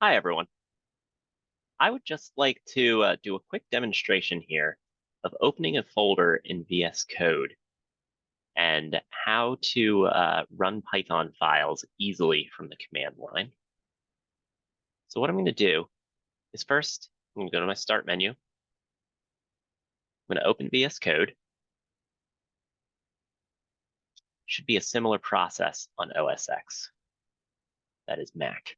Hi, everyone. I would just like to do a quick demonstration here of opening a folder in VS Code and how to run Python files easily from the command line. So what I'm going to do is first, I'm going to go to my Start menu. I'm going to open VS Code. Should be a similar process on OS X, that is Mac.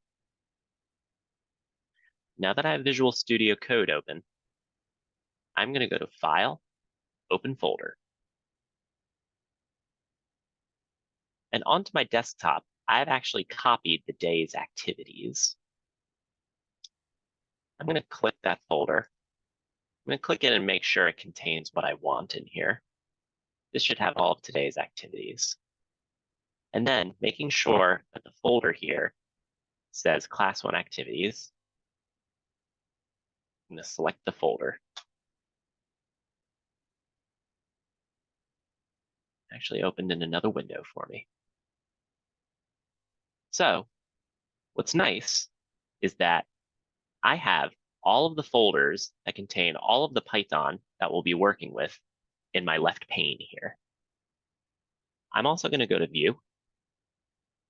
Now that I have Visual Studio Code open, I'm going to go to File, Open Folder. And onto my desktop, I've actually copied the day's activities. I'm going to click that folder. I'm going to click it and make sure it contains what I want in here. This should have all of today's activities. And then making sure that the folder here says Class 1 Activities. I'm going to select the folder. Actually opened in another window for me. So what's nice is that I have all of the folders that contain all of the Python that we'll be working with in my left pane here. I'm also going to go to View.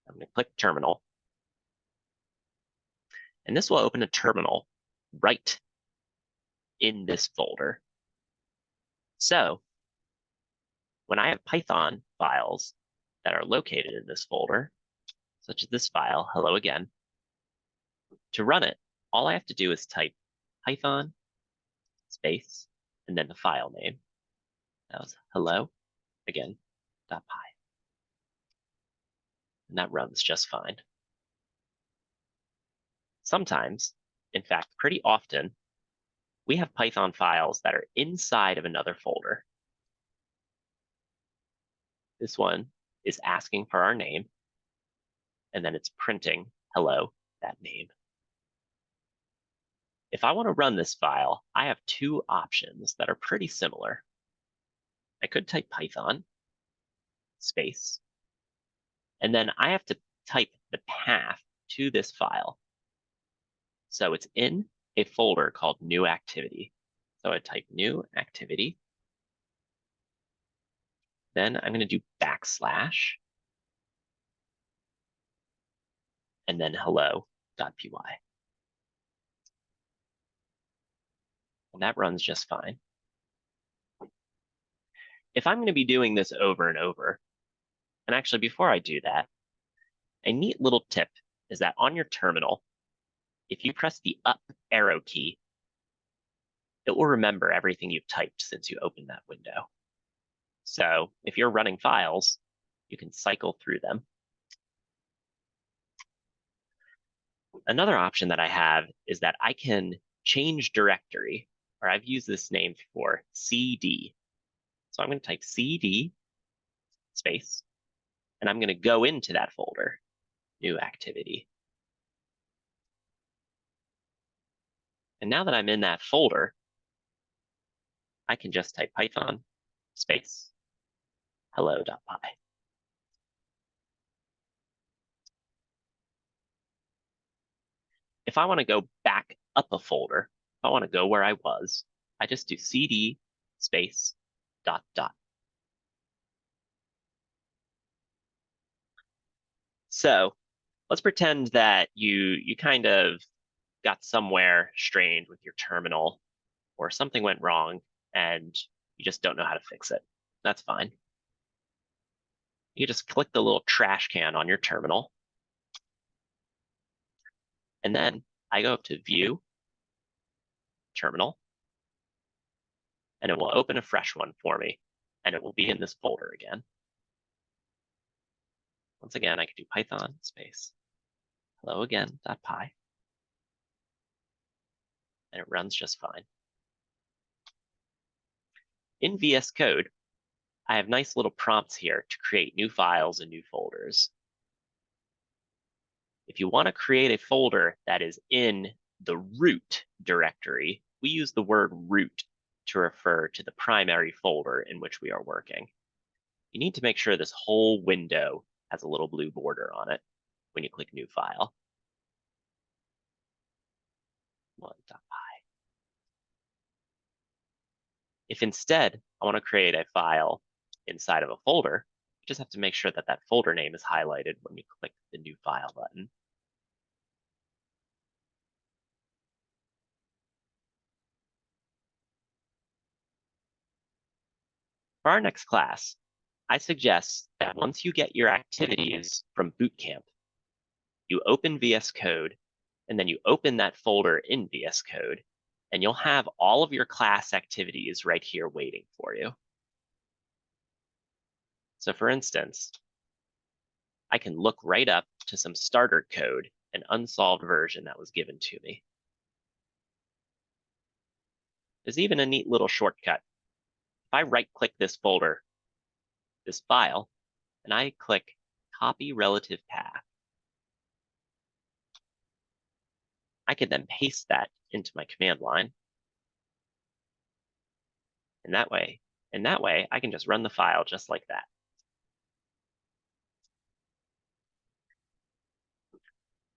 I'm going to click Terminal. And this will open a terminal right in this folder. So when I have Python files that are located in this folder, such as this file, hello again, to run it, all I have to do is type Python space and then the file name. That was hello again .py. And that runs just fine. Sometimes, in fact, pretty often, we have Python files that are inside of another folder. This one is asking for our name, and then it's printing hello, that name. If I want to run this file, I have two options that are pretty similar. I could type Python space, and then I have to type the path to this file. So it's in a folder called new activity. So I type new activity. Then I'm going to do backslash and then hello.py. And that runs just fine. If I'm going to be doing this over and over, and actually before I do that, a neat little tip is that on your terminal, if you press the up arrow key, it will remember everything you've typed since you opened that window. So if you're running files, you can cycle through them. Another option that I have is that I can change directory, or I've used this name for CD. So I'm going to type CD space, and I'm going to go into that folder, new activity. And now that I'm in that folder, I can just type Python space hello.py. If I want to go back up a folder, if I want to go where I was, I just do CD space ... So let's pretend that you kind of got somewhere strange with your terminal or something went wrong and you just don't know how to fix it. That's fine. You just click the little trash can on your terminal. And then I go up to View, Terminal, and it will open a fresh one for me. And it will be in this folder again. Once again, I can do Python space hello again .py. And it runs just fine. In VS Code, I have nice little prompts here to create new files and new folders. If you want to create a folder that is in the root directory, we use the word root to refer to the primary folder in which we are working. You need to make sure this whole window has a little blue border on it when you click New File. 1.py. If instead I want to create a file inside of a folder, you just have to make sure that that folder name is highlighted when you click the New File button. For our next class, I suggest that once you get your activities from Boot Camp, you open VS Code, and then you open that folder in VS Code, and you'll have all of your class activities right here waiting for you. So for instance, I can look right up to some starter code, an unsolved version that was given to me. There's even a neat little shortcut. If I right-click this folder, this file, and I click Copy Relative Path, I can then paste that into my command line. And that way, I can just run the file just like that.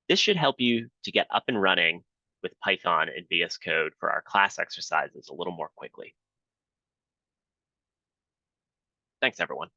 This should help you to get up and running with Python and VS Code for our class exercises a little more quickly. Thanks, everyone.